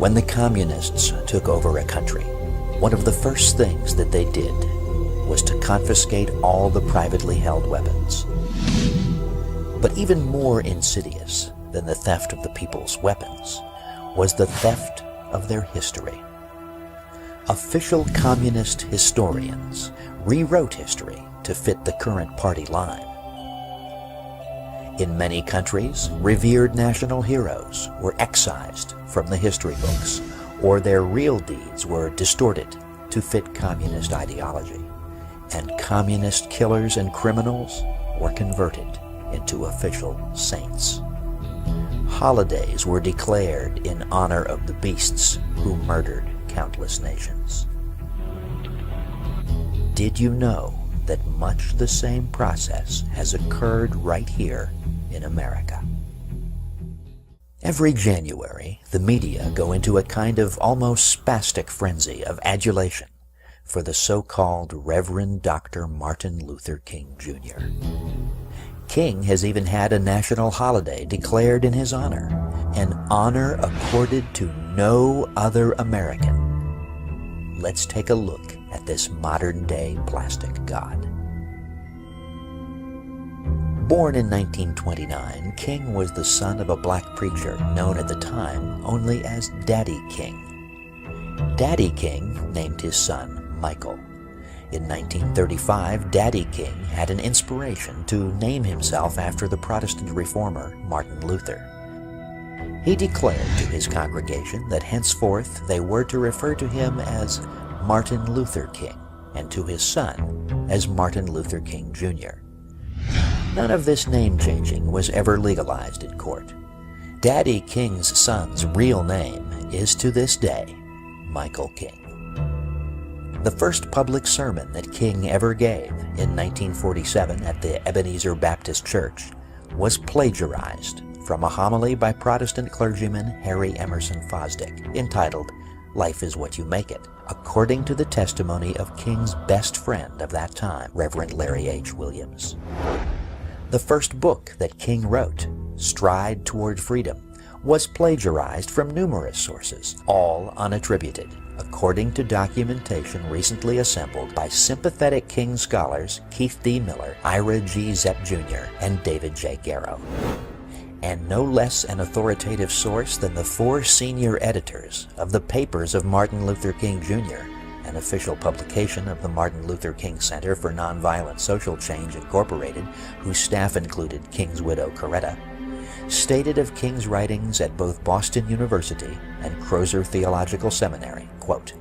When the communists took over a country, one of the first things that they did was to confiscate all the privately held weapons. But even more insidious than the theft of the people's weapons was the theft of their history. Official communist historians rewrote history to fit the current party line. In many countries, revered national heroes were excised from the history books, or their real deeds were distorted to fit communist ideology, and communist killers and criminals were converted into official saints. Holidays were declared in honor of the beasts who murdered countless nations. Did you know that much the same process has occurred right here in America? Every January, the media go into a kind of almost spastic frenzy of adulation for the so-called Reverend Dr. Martin Luther King Jr. King has even had a national holiday declared in his honor, an honor accorded to no other American. Let's take a look at this modern-day plastic god. Born in 1929, King was the son of a black preacher known at the time only as Daddy King. Daddy King named his son Michael. In 1935, Daddy King had an inspiration to name himself after the Protestant reformer Martin Luther. He declared to his congregation that henceforth they were to refer to him as Martin Luther King, and to his son as Martin Luther King Jr. None of this name-changing was ever legalized in court. Daddy King's son's real name is to this day Michael King. The first public sermon that King ever gave in 1947 at the Ebenezer Baptist Church was plagiarized from a homily by Protestant clergyman Harry Emerson Fosdick entitled "Life is What You Make It," according to the testimony of King's best friend of that time, Reverend Larry H. Williams. The first book that King wrote, Stride Toward Freedom, was plagiarized from numerous sources, all unattributed, according to documentation recently assembled by sympathetic King scholars Keith D. Miller, Ira G. Zepp Jr., and David J. Garrow. And no less an authoritative source than the 4 senior editors of the Papers of Martin Luther King Jr., an official publication of the Martin Luther King Center for Nonviolent Social Change, Incorporated, whose staff included King's widow Coretta, stated of King's writings at both Boston University and Crozer Theological Seminary, quote,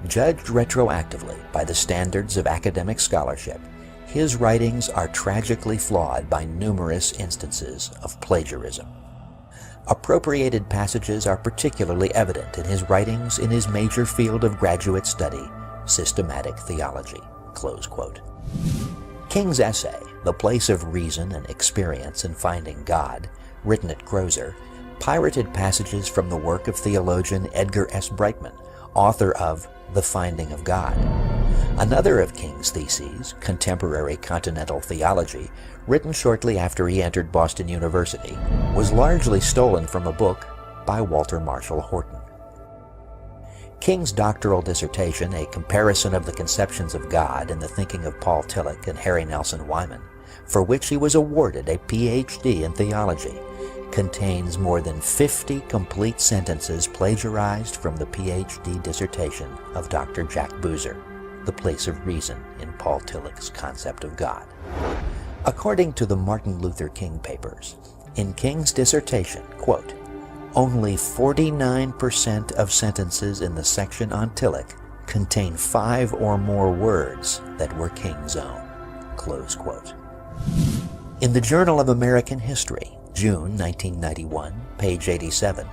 "Judged retroactively by the standards of academic scholarship, his writings are tragically flawed by numerous instances of plagiarism. Appropriated passages are particularly evident in his writings in his major field of graduate study, systematic theology," close quote. King's essay, The Place of Reason and Experience in Finding God, written at Crozer, pirated passages from the work of theologian Edgar S. Brightman, author of The Finding of God. Another of King's theses, Contemporary Continental Theology, written shortly after he entered Boston University, was largely stolen from a book by Walter Marshall Horton. King's doctoral dissertation, A Comparison of the Conceptions of God in the Thinking of Paul Tillich and Harry Nelson Wyman, for which he was awarded a Ph.D. in theology, contains more than 50 complete sentences plagiarized from the Ph.D. dissertation of Dr. Jack Boozer, The Place of Reason in Paul Tillich's Concept of God. According to the Martin Luther King Papers, in King's dissertation, quote, "Only 49% of sentences in the section on Tillich contain 5 or more words that were King's own," close quote. In the Journal of American History, June 1991, page 87,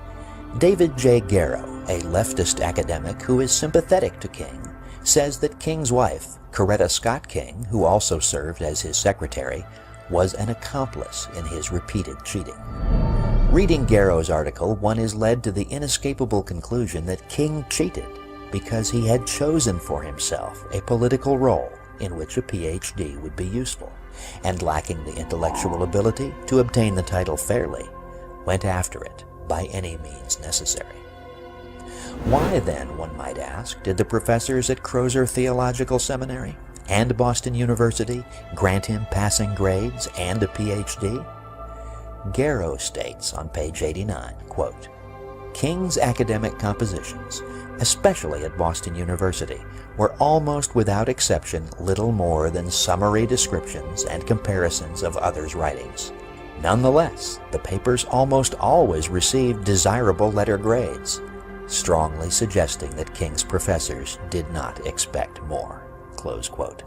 David J. Garrow, a leftist academic who is sympathetic to King, says that King's wife, Coretta Scott King, who also served as his secretary, was an accomplice in his repeated cheating. Reading Garrow's article, one is led to the inescapable conclusion that King cheated because he had chosen for himself a political role in which a Ph.D. would be useful, and lacking the intellectual ability to obtain the title fairly, went after it by any means necessary. Why then, one might ask, did the professors at Crozer Theological Seminary and Boston University grant him passing grades and a PhD? Garrow states on page 89, quote, "King's academic compositions, especially at Boston University, were almost without exception little more than summary descriptions and comparisons of others' writings. Nonetheless, the papers almost always received desirable letter grades, strongly suggesting that King's professors did not expect more." Close quote.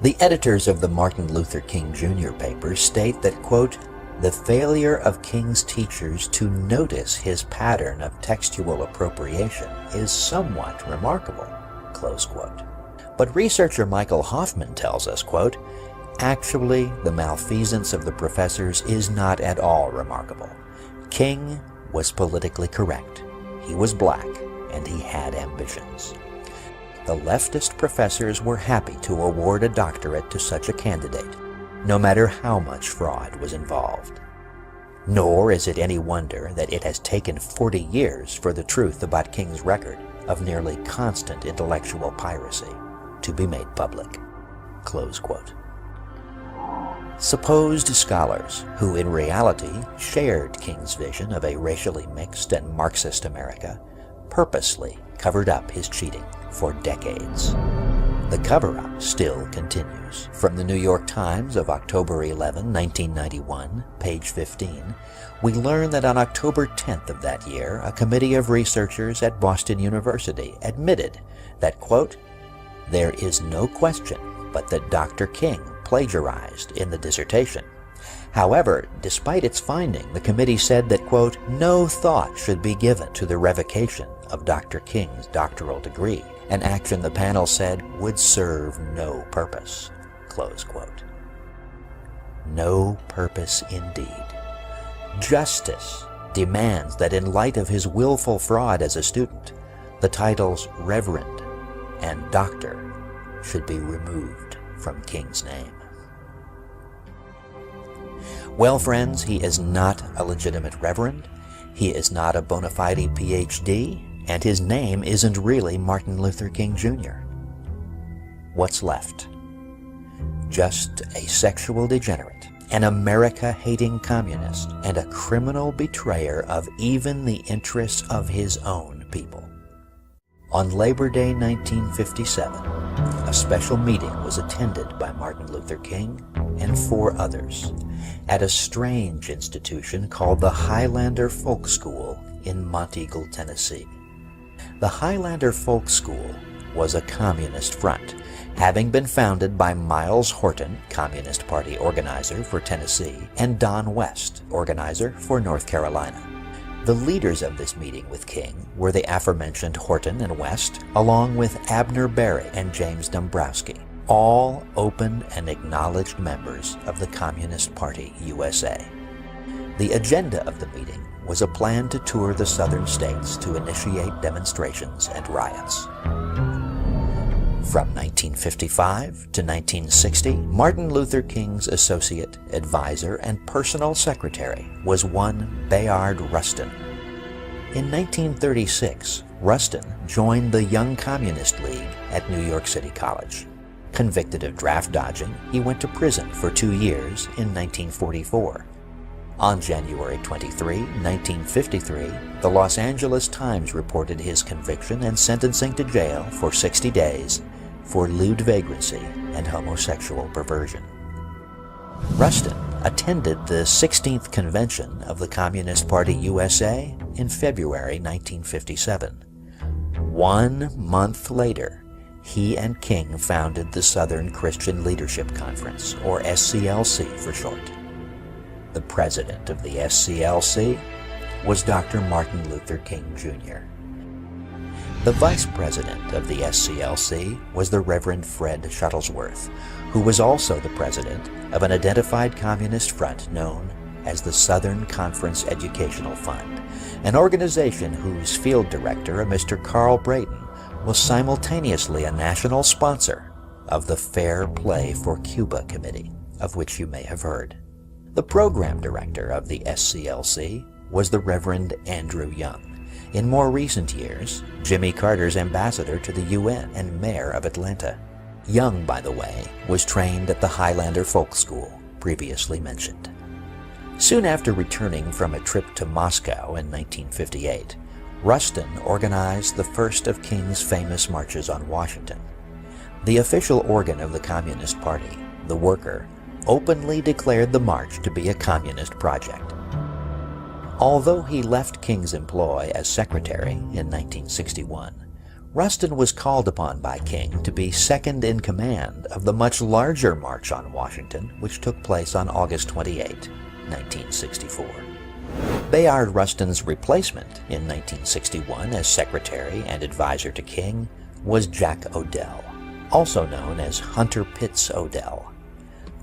The editors of the Martin Luther King Jr. papers state that, quote, "The failure of King's teachers to notice his pattern of textual appropriation is somewhat remarkable," close quote. But researcher Michael Hoffman tells us, quote, "Actually, the malfeasance of the professors is not at all remarkable. King was politically correct. He was black, and he had ambitions. The leftist professors were happy to award a doctorate to such a candidate, no matter how much fraud was involved. Nor is it any wonder that it has taken 40 years for the truth about King's record of nearly constant intellectual piracy to be made public." Close quote. Supposed scholars who in reality shared King's vision of a racially mixed and Marxist America purposely covered up his cheating for decades. The cover-up still continues. From the New York Times of October 11, 1991, page 15, we learn that on October 10th of that year, a committee of researchers at Boston University admitted that, quote, "There is no question but that Dr. King plagiarized in the dissertation. However, despite its finding, the committee said that, quote, no thought should be given to the revocation of Dr. King's doctoral degree, an action the panel said would serve no purpose," close quote. No purpose indeed. Justice demands that in light of his willful fraud as a student, the titles Reverend and Doctor should be removed from King's name. Well, friends, he is not a legitimate reverend, he is not a bona fide PhD, and his name isn't really Martin Luther King Jr. What's left? Just a sexual degenerate, an America-hating communist, and a criminal betrayer of even the interests of his own people. On Labor Day 1957, a special meeting was attended by Martin Luther King and 4 others at a strange institution called the Highlander Folk School in Monteagle, Tennessee. The Highlander Folk School was a communist front, having been founded by Miles Horton, Communist Party organizer for Tennessee, and Don West, organizer for North Carolina. The leaders of this meeting with King were the aforementioned Horton and West, along with Abner Berry and James Dombrowski, all open and acknowledged members of the Communist Party USA. The agenda of the meeting was a plan to tour the southern states to initiate demonstrations and riots. From 1955 to 1960, Martin Luther King's associate, advisor, and personal secretary was one Bayard Rustin. In 1936, Rustin joined the Young Communist League at New York City College. Convicted of draft dodging, he went to prison for 2 years in 1944. On January 23, 1953, the Los Angeles Times reported his conviction and sentencing to jail for 60 days for lewd vagrancy and homosexual perversion. Rustin attended the 16th convention of the Communist Party USA in February 1957. 1 month later, he and King founded the Southern Christian Leadership Conference, or SCLC for short. The president of the SCLC was Dr. Martin Luther King Jr. The vice president of the SCLC was the Reverend Fred Shuttlesworth, who was also the president of an identified communist front known as the Southern Conference Educational Fund, an organization whose field director, a Mr. Carl Brayton, was simultaneously a national sponsor of the Fair Play for Cuba Committee, of which you may have heard. The program director of the SCLC was the Reverend Andrew Young, In more recent years, Jimmy Carter's ambassador to the UN and mayor of Atlanta. Young, by the way, was trained at the Highlander Folk School, previously mentioned. Soon after returning from a trip to Moscow in 1958, Rustin organized the first of King's famous marches on Washington. The official organ of the Communist Party, the Worker, openly declared the march to be a communist project. Although he left King's employ as secretary in 1961, Rustin was called upon by King to be second in command of the much larger March on Washington, which took place on August 28, 1964. Bayard Rustin's replacement in 1961 as secretary and advisor to King was Jack Odell, also known as Hunter Pitts Odell.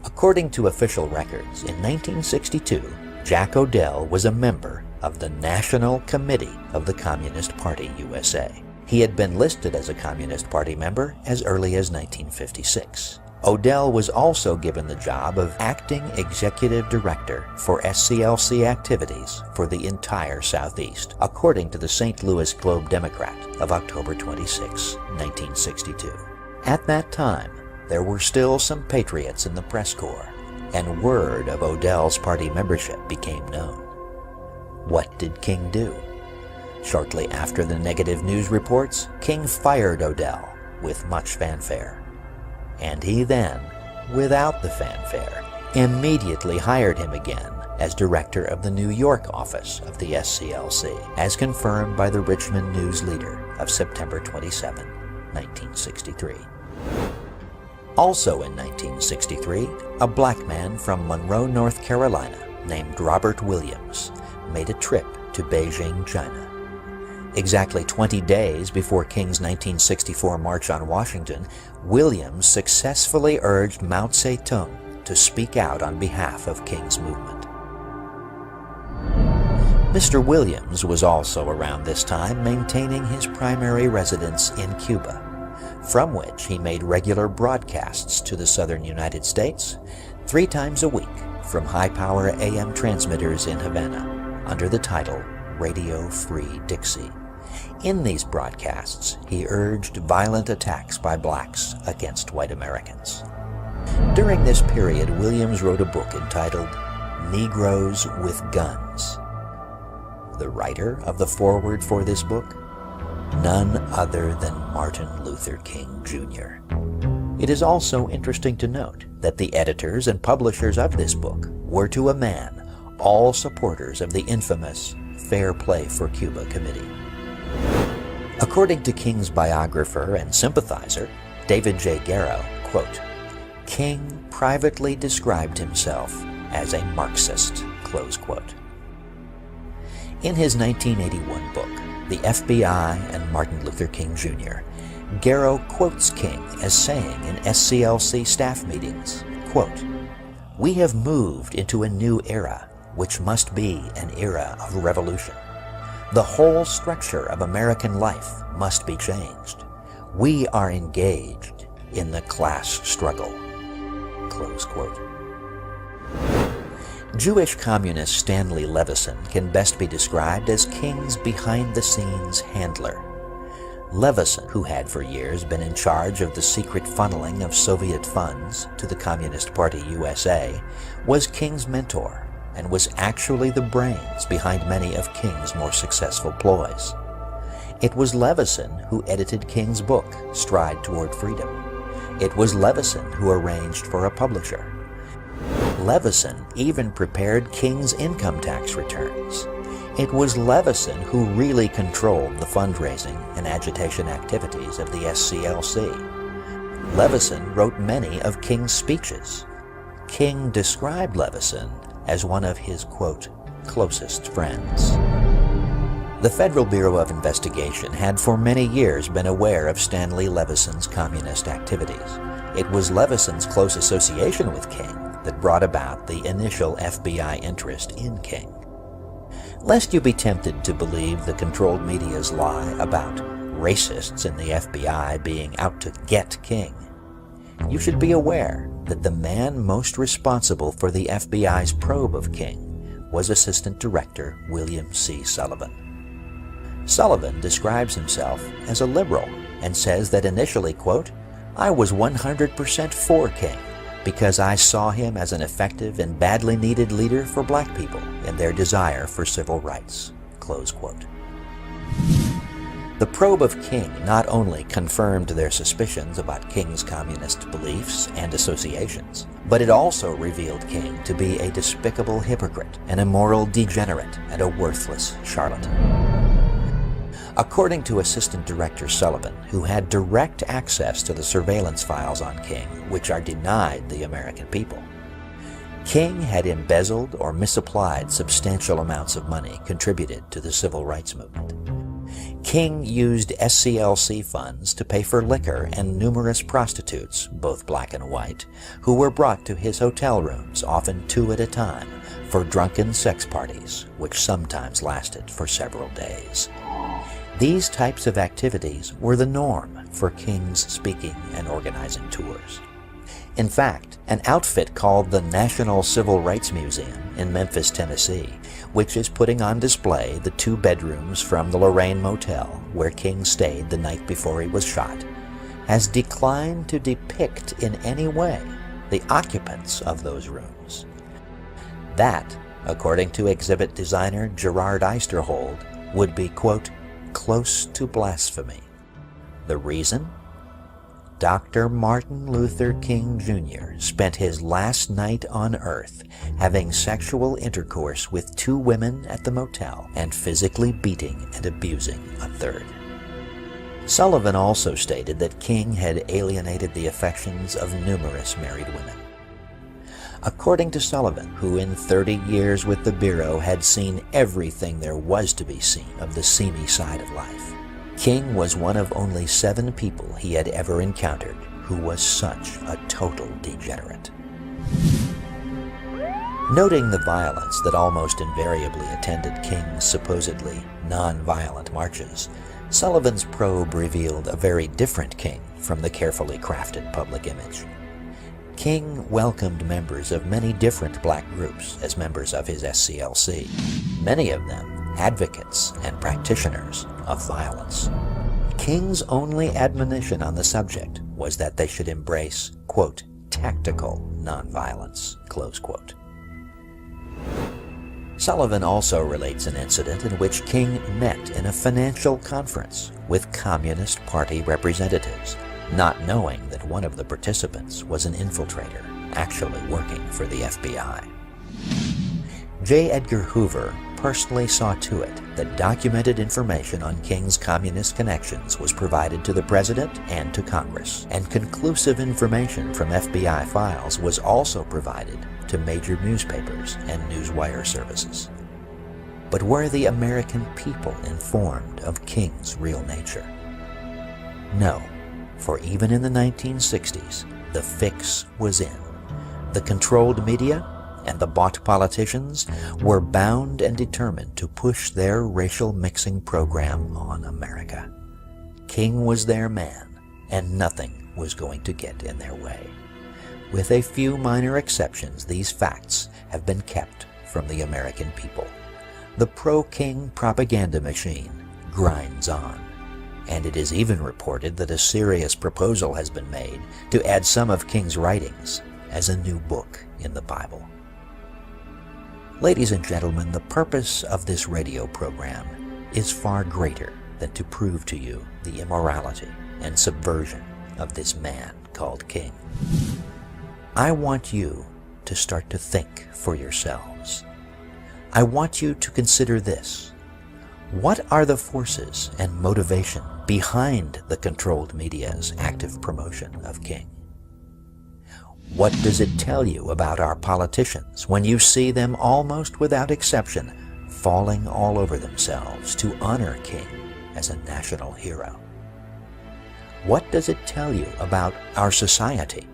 According to official records, in 1962, Jack Odell was a member of the National Committee of the Communist Party USA. He had been listed as a Communist Party member as early as 1956. Odell was also given the job of acting executive director for SCLC activities for the entire Southeast, according to the St. Louis Globe-Democrat of October 26, 1962. At that time, there were still some patriots in the press corps, and word of Odell's party membership became known. What did King do? Shortly after the negative news reports, King fired Odell with much fanfare. And he then, without the fanfare, immediately hired him again as director of the New York office of the SCLC, as confirmed by the Richmond News Leader of September 27, 1963. Also in 1963, a black man from Monroe, North Carolina, named Robert Williams, made a trip to Beijing, China. Exactly 20 days before King's 1964 March on Washington, Williams successfully urged Mao Zedong to speak out on behalf of King's movement. Mr. Williams was also around this time maintaining his primary residence in Cuba, from which he made regular broadcasts to the southern United States 3 times a week from high-power AM transmitters in Havana under the title Radio Free Dixie. In these broadcasts, he urged violent attacks by blacks against white Americans. During this period, Williams wrote a book entitled Negroes with Guns. The writer of the foreword for this book? None other than Martin Luther King, Jr. It is also interesting to note that the editors and publishers of this book were to a man all supporters of the infamous Fair Play for Cuba Committee. According to King's biographer and sympathizer, David J. Garrow, quote, King privately described himself as a Marxist, close quote. In his 1981 book, The FBI and Martin Luther King, Jr., Garrow quotes King as saying in SCLC staff meetings, quote, "We have moved into a new era, which must be an era of revolution. The whole structure of American life must be changed. We are engaged in the class struggle." Close quote. Jewish communist Stanley Levison can best be described as King's behind-the-scenes handler. Levison, who had for years been in charge of the secret funneling of Soviet funds to the Communist Party USA, was King's mentor and was actually the brains behind many of King's more successful ploys. It was Levison who edited King's book, Stride Toward Freedom. It was Levison who arranged for a publisher. Levison even prepared King's income tax returns. It was Levison who really controlled the fundraising and agitation activities of the SCLC. Levison wrote many of King's speeches. King described Levison as one of his, quote, closest friends. The Federal Bureau of Investigation had for many years been aware of Stanley Levison's communist activities. It was Levison's close association with King that brought about the initial FBI interest in King. Lest you be tempted to believe the controlled media's lie about racists in the FBI being out to get King, you should be aware that the man most responsible for the FBI's probe of King was Assistant Director William C. Sullivan. Sullivan describes himself as a liberal and says that initially, quote, "I was 100% for King because I saw him as an effective and badly needed leader for black people in their desire for civil rights," close quote. The probe of King not only confirmed their suspicions about King's communist beliefs and associations, but it also revealed King to be a despicable hypocrite, an immoral degenerate, and a worthless charlatan. According to Assistant Director Sullivan, who had direct access to the surveillance files on King, which are denied the American people, King had embezzled or misapplied substantial amounts of money contributed to the civil rights movement. King used SCLC funds to pay for liquor and numerous prostitutes, both black and white, who were brought to his hotel rooms, often 2 at a time, for drunken sex parties, which sometimes lasted for several days. These types of activities were the norm for King's speaking and organizing tours. In fact, an outfit called the National Civil Rights Museum in Memphis, Tennessee, which is putting on display the 2 bedrooms from the Lorraine Motel where King stayed the night before he was shot, has declined to depict in any way the occupants of those rooms. That, according to exhibit designer Gerard Eisterhold, would be, quote, "close to blasphemy." The reason? Dr. Martin Luther King Jr. spent his last night on Earth having sexual intercourse with 2 women at the motel and physically beating and abusing a 3rd. Sullivan also stated that King had alienated the affections of numerous married women. According to Sullivan, who in 30 years with the Bureau had seen everything there was to be seen of the seamy side of life, King was one of only 7 people he had ever encountered who was such a total degenerate. Noting the violence that almost invariably attended King's supposedly non-violent marches, Sullivan's probe revealed a very different King from the carefully crafted public image. King welcomed members of many different black groups as members of his SCLC, many of them advocates and practitioners of violence. King's only admonition on the subject was that they should embrace, quote, "tactical nonviolence," close quote. Sullivan also relates an incident in which King met in a financial conference with Communist Party representatives, not knowing that one of the participants was an infiltrator actually working for the FBI. J. Edgar Hoover personally saw to it that documented information on King's communist connections was provided to the President and to Congress, and conclusive information from FBI files was also provided to major newspapers and newswire services. But were the American people informed of King's real nature? No, for even in the 1960s, the fix was in. The controlled media and the bought politicians were bound and determined to push their racial mixing program on America. King was their man, and nothing was going to get in their way. With a few minor exceptions, these facts have been kept from the American people. The pro-King propaganda machine grinds on, and it is even reported that a serious proposal has been made to add some of King's writings as a new book in the Bible. Ladies and gentlemen, the purpose of this radio program is far greater than to prove to you the immorality and subversion of this man called King. I want you to start to think for yourselves. I want you to consider this. What are the forces and motivation behind the controlled media's active promotion of King? What does it tell you about our politicians when you see them almost without exception falling all over themselves to honor King as a national hero? What does it tell you about our society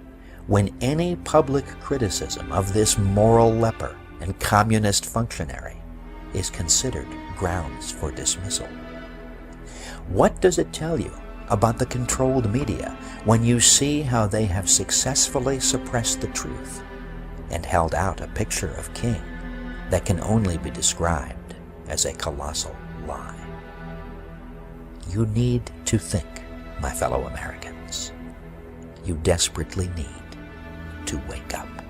when any public criticism of this moral leper and communist functionary is considered grounds for dismissal? What does it tell you about the controlled media when you see how they have successfully suppressed the truth and held out a picture of King that can only be described as a colossal lie? You need to think, my fellow Americans. You desperately need to wake up.